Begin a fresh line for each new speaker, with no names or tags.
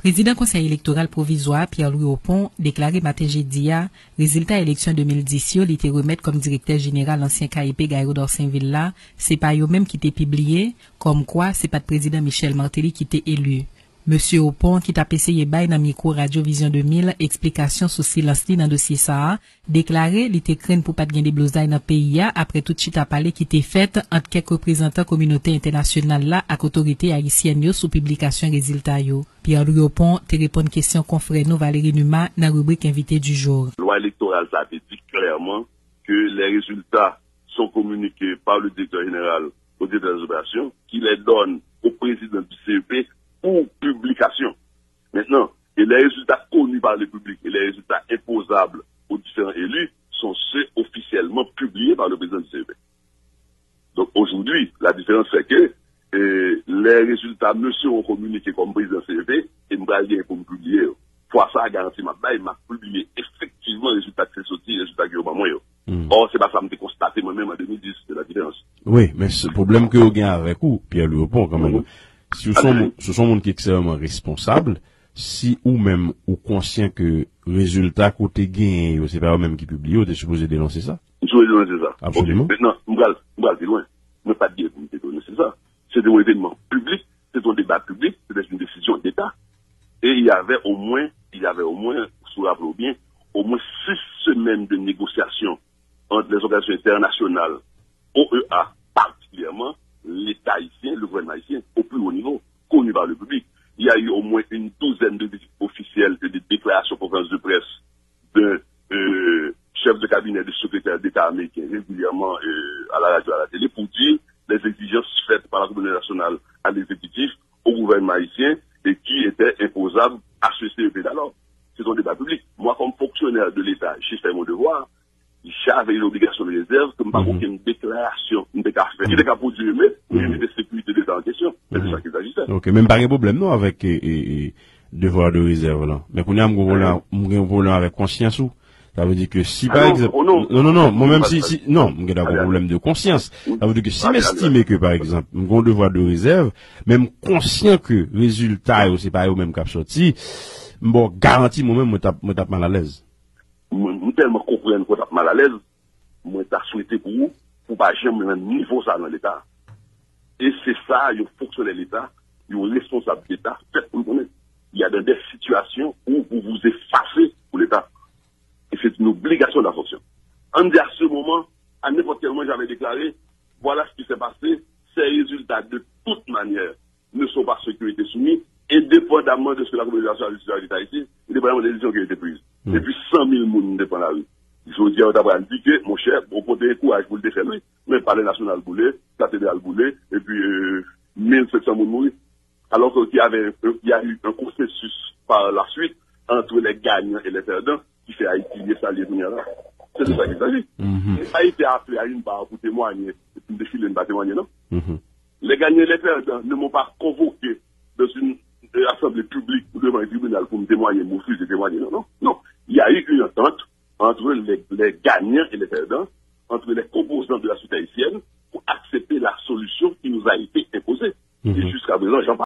Président Conseil électoral provisoire Pierre-Louis Opon déclaré matin jeudi résultat élection 2010 il était remettre comme directeur général l'ancien KIP Gaïro d'Orsainville là, c'est pas eux même qui était publié, comme quoi c'est pas le président Michel Martelly qui était élu. Monsieur Opon, qui t'a essayé bail dans micro Radio Vision 2000, explication sur silence dans dossier ça, déclaré, il était craint pour pas de gagner des blousailles dans le pays après tout chita parler qui était fait entre quelques représentants communauté internationale là, avec autorité haïtienne sous publication résultat yo. Pierre-Louis Opon, te répond question confrère nous Valérie Numa dans rubrique invité du jour.
La loi électorale, ça dit clairement que les résultats sont communiqués par le directeur général au directeur des opérations, qui les donne au président du CEP pour publication. Maintenant, et les résultats connus par le public et les résultats imposables aux différents élus sont ceux officiellement publiés par le président du CEP. Donc aujourd'hui, la différence c'est que les résultats ne seront communiqués comme président du CEP et m'brailler pour me publier. Fois ça, garantie m'a publié effectivement les résultats qui sont sortis, les résultats qui sont pas moi. Or, c'est pas ça que j'ai constaté moi-même en 2010, c'est la différence.
Oui, mais ce problème que vous gagnez avec vous, Pierre-Louis Opon, quand même. Si ce sont monde qui est extrêmement responsable, si ou même ou conscient que résultat côté gain, c'est pas eux même qui publient, vous êtes supposé dénoncer ça?
Je vais dénoncer ça.
Absolument.
Okay. Maintenant, m'bral de loin. Mais pas dire pour me dénoncer ça. C'est un événement public, c'est un débat public, c'est une décision d'État. Et il y avait au moins, sous la bien, au moins 6 semaines de négociations entre les organisations internationales, OEA particulièrement, l'État haïtien, le gouvernement haïtien, au plus haut niveau, connu par le public. Il y a eu au moins une douzaine de visites officielles et de déclarations conférences de presse de chefs de cabinet, de secrétaires d'État américains régulièrement à la radio, à la télé, pour dire les exigences faites par la communauté nationale à l'exécutif, au gouvernement haïtien, et qui étaient imposables à ce CEP d'alors. C'est un débat public. Moi, comme fonctionnaire de l'État, j'ai fait mon devoir. J'avais l'obligation de réserve, comme pas aucune déclaration, une déclaration. Il était qu'à produire, mais il de sécurité d'État en question. C'est de ça qu'il s'agissait.
Ok, même pas de problème, non, avec devoir de réserve, là. Mais qu'on a un problème avec conscience ou? Ça veut dire que si, par exemple, non, moi-même non, on a un problème de conscience. Ça veut dire que si m'estime que, par exemple, mon devoir de réserve, même conscient que résultat, c'est pas au même cap sorti, bon, garantie, moi-même, me tape mal à l'aise.
Moi, tellement comprendre qu'on tape mal à l'aise, moi, t'as souhaité pour vous, pour pas jamais un niveau ça dans l'État. Et c'est ça, il faut fonctionner l'État, il y a un responsable d'État, faites pour le connaître. Il y a des situations où vous vous effacez pour l'État. Et c'est une obligation de la fonction. En dit à ce moment, à n'importe quel moment, j'avais déclaré, voilà ce qui s'est passé, ces résultats, de toute manière, ne sont pas ceux qui ont été soumis, indépendamment de ce que la communauté nationale a ici, indépendamment des décisions qui ont été prises. Et puis 100 000 personnes dépendent de la rue. Je veux dire, d'abord, dit que, mon cher, on compte un courage pour le défaire, oui, mais par les nationales boulées, cathédrale boulée, et puis 1700 personnes mourir. Alors qu'il y a eu un consensus par la suite entre les gagnants et les perdants qui fait Haïti ça les là. C'est de ça qu'il s'agit. Haïti a appelé à une barre pour témoigner, une défilé ne pas témoigner, non? Les gagnants et les perdants ne m'ont pas convoqué dans une assemblée publique ou devant un tribunal pour me témoigner, me refuser de témoigner, non. Il y a eu une entente entre les gagnants et les perdants, entre les composants de la société haïtienne, pour accepter la solution qui nous a été imposée. Et jusqu'à présent, j'en parle.